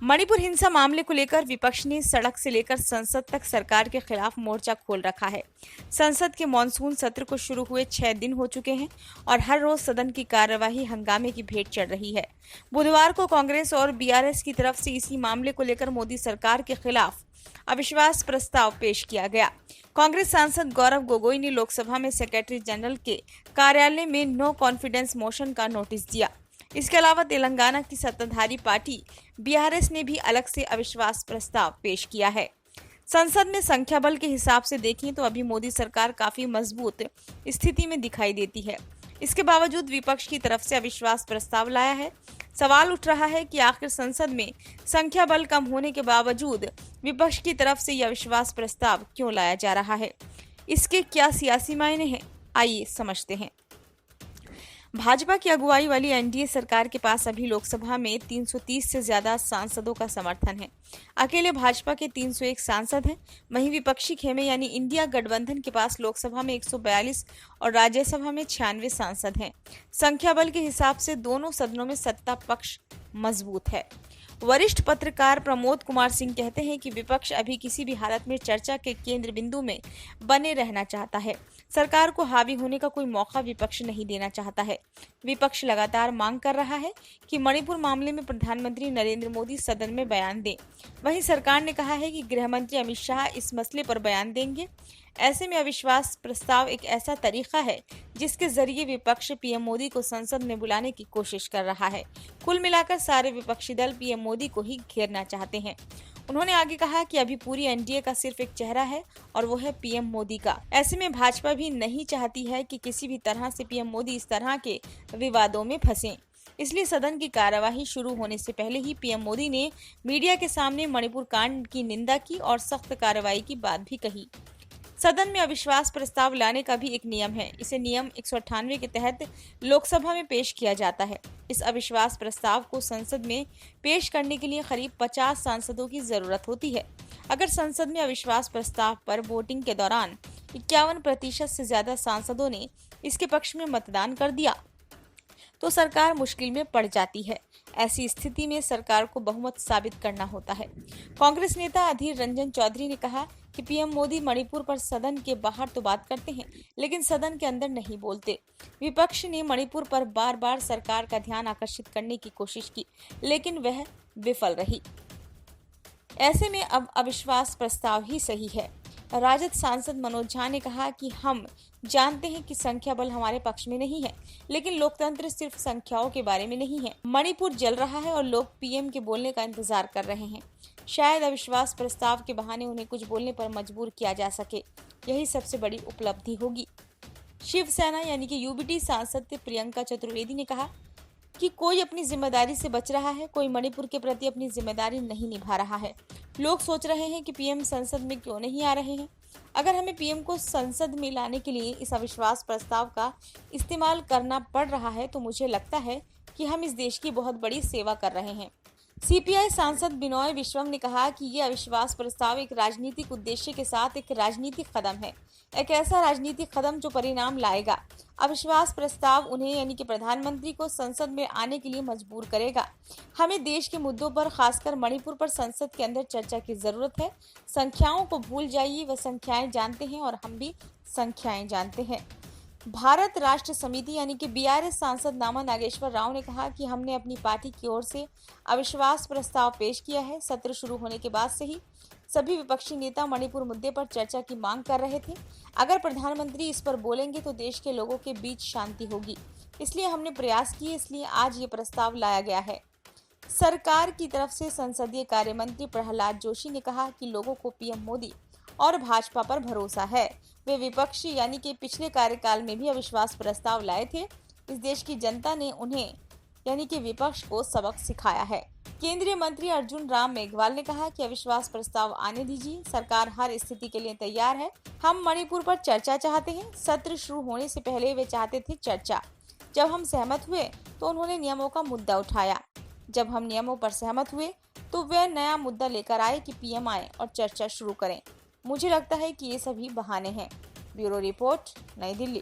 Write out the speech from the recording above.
मणिपुर हिंसा मामले को लेकर विपक्ष ने सड़क से लेकर संसद तक सरकार के खिलाफ मोर्चा खोल रखा है। संसद के मॉनसून सत्र को शुरू हुए 6 दिन हो चुके हैं और हर रोज सदन की कार्यवाही हंगामे की भेंट चढ़ रही है। बुधवार को कांग्रेस और बीआरएस की तरफ से इसी मामले को लेकर मोदी सरकार के खिलाफ अविश्वास प्रस्ताव पेश किया गया। कांग्रेस सांसद गौरव गोगोई ने लोकसभा में सेक्रेटरी जनरल के कार्यालय में नो कॉन्फिडेंस मोशन का नोटिस दिया। इसके अलावा तेलंगाना की सत्ताधारी पार्टी बीआरएस ने भी अलग से अविश्वास प्रस्ताव पेश किया है। संसद में संख्या बल के हिसाब से देखें तो अभी मोदी सरकार काफी मजबूत स्थिति में दिखाई देती है। इसके बावजूद विपक्ष की तरफ से अविश्वास प्रस्ताव लाया है। सवाल उठ रहा है कि आखिर संसद में संख्या बल कम होने के बावजूद विपक्ष की तरफ से यह अविश्वास प्रस्ताव क्यों लाया जा रहा है, इसके क्या सियासी मायने हैं, आइए समझते हैं। भाजपा की अगुवाई वाली एनडीए सरकार के पास अभी लोकसभा में 330 से ज्यादा सांसदों का समर्थन है। अकेले भाजपा के 301 सांसद हैं। वहीं विपक्षी खेमे यानी इंडिया गठबंधन के पास लोकसभा में 142 और राज्यसभा में 96 सांसद हैं। संख्या बल के हिसाब से दोनों सदनों में सत्ता पक्ष मजबूत है। वरिष्ठ पत्रकार प्रमोद कुमार सिंह कहते हैं कि विपक्ष अभी किसी भी हालत में चर्चा के केंद्र बिंदु में बने रहना चाहता है। सरकार को हावी होने का कोई मौका विपक्ष नहीं देना चाहता है। विपक्ष लगातार मांग कर रहा है कि मणिपुर मामले में प्रधानमंत्री नरेंद्र मोदी सदन में बयान दें। वहीं सरकार ने कहा है कि गृह मंत्री अमित शाह इस मसले पर बयान देंगे। ऐसे में अविश्वास प्रस्ताव एक ऐसा तरीका है जिसके जरिए विपक्ष पीएम मोदी को संसद में बुलाने की कोशिश कर रहा है। कुल मिलाकर सारे विपक्षी दल पीएम मोदी को ही घेरना चाहते हैं। उन्होंने आगे कहा कि अभी पूरी एनडीए का सिर्फ एक चेहरा है और वो है पीएम मोदी का। ऐसे में भाजपा भी नहीं चाहती है कि किसी भी तरह से पीएम मोदी इस तरह के विवादों में फंसे। इसलिए सदन की कार्यवाही शुरू होने से पहले ही पीएम मोदी ने मीडिया के सामने मणिपुर कांड की निंदा की और सख्त कार्रवाई की बात भी कही। सदन में अविश्वास प्रस्ताव लाने का भी एक नियम है। इसे नियम 198 के तहत लोकसभा में पेश किया जाता है। इस अविश्वास प्रस्ताव को संसद में पेश करने के लिए करीब 50 सांसदों की जरूरत होती है। अगर संसद में अविश्वास प्रस्ताव पर वोटिंग के दौरान 51% से ज्यादा सांसदों ने इसके पक्ष में मतदान कर दिया तो सरकार मुश्किल में पड़ जाती है। ऐसी स्थिति में सरकार को बहुमत साबित करना होता है। कांग्रेस नेता अधीर रंजन चौधरी ने कहा कि पीएम मोदी मणिपुर पर सदन के बाहर तो बात करते हैं लेकिन सदन के अंदर नहीं बोलते। विपक्ष ने मणिपुर पर बार बार सरकार का ध्यान आकर्षित करने की कोशिश की लेकिन वह विफल रही। ऐसे में अब अविश्वास प्रस्ताव ही सही है। राजद सांसद मनोज झा ने कहा कि हम जानते हैं कि संख्या बल हमारे पक्ष में नहीं है, लेकिन लोकतंत्र सिर्फ संख्याओं के बारे में नहीं है। मणिपुर जल रहा है और लोग पीएम के बोलने का इंतजार कर रहे हैं। शायद अविश्वास प्रस्ताव के बहाने उन्हें कुछ बोलने पर मजबूर किया जा सके, यही सबसे बड़ी उपलब्धि होगी। शिवसेना यानी कि यूबीटी सांसद प्रियंका चतुर्वेदी ने कहा कि कोई अपनी जिम्मेदारी से बच रहा है, कोई मणिपुर के प्रति अपनी जिम्मेदारी नहीं निभा रहा है। लोग सोच रहे हैं कि पीएम संसद में क्यों नहीं आ रहे हैं। अगर हमें पीएम को संसद में लाने के लिए इस अविश्वास प्रस्ताव का इस्तेमाल करना पड़ रहा है तो मुझे लगता है कि हम इस देश की बहुत बड़ी सेवा कर रहे हैं। सीपीआई सांसद बिनोय विश्वम ने कहा कि ये अविश्वास प्रस्ताव एक राजनीतिक उद्देश्य के साथ एक राजनीतिक कदम है, एक ऐसा राजनीतिक कदम जो परिणाम लाएगा। अविश्वास प्रस्ताव उन्हें यानी कि प्रधानमंत्री को संसद में आने के लिए मजबूर करेगा। हमें देश के मुद्दों पर, खासकर मणिपुर पर संसद के अंदर चर्चा की जरूरत है। संख्याओं को भूल जाइए, वह संख्याएं जानते हैं और हम भी संख्याएं जानते हैं। भारत राष्ट्र समिति यानी कि बीआरएस सांसद नामा नागेश्वर राव ने कहा कि हमने अपनी पार्टी की ओर से अविश्वास प्रस्ताव पेश किया है। सत्र शुरू होने के बाद से ही सभी विपक्षी नेता मणिपुर मुद्दे पर चर्चा की मांग कर रहे थे। अगर प्रधानमंत्री इस पर बोलेंगे तो देश के लोगों के बीच शांति होगी, इसलिए हमने प्रयास किए, इसलिए आज ये प्रस्ताव लाया गया है। सरकार की तरफ से संसदीय कार्य मंत्री प्रहलाद जोशी ने कहा कि लोगों को पीएम मोदी और भाजपा पर भरोसा है। वे विपक्षी यानी कि पिछले कार्यकाल में भी अविश्वास प्रस्ताव लाए थे। इस देश की जनता ने उन्हें यानी कि विपक्ष को सबक सिखाया है। केंद्रीय मंत्री अर्जुन राम मेघवाल ने कहा कि अविश्वास प्रस्ताव आने दीजिए, सरकार हर स्थिति के लिए तैयार है। हम मणिपुर पर चर्चा चाहते हैं। सत्र शुरू होने से पहले वे चाहते थे चर्चा। जब हम सहमत हुए तो उन्होंने नियमों का मुद्दा उठाया। जब हम नियमों पर सहमत हुए तो वे नया मुद्दा लेकर आए कि पीएम आए और चर्चा शुरू करें। मुझे लगता है कि ये सभी बहाने हैं। ब्यूरो रिपोर्ट, नई दिल्ली।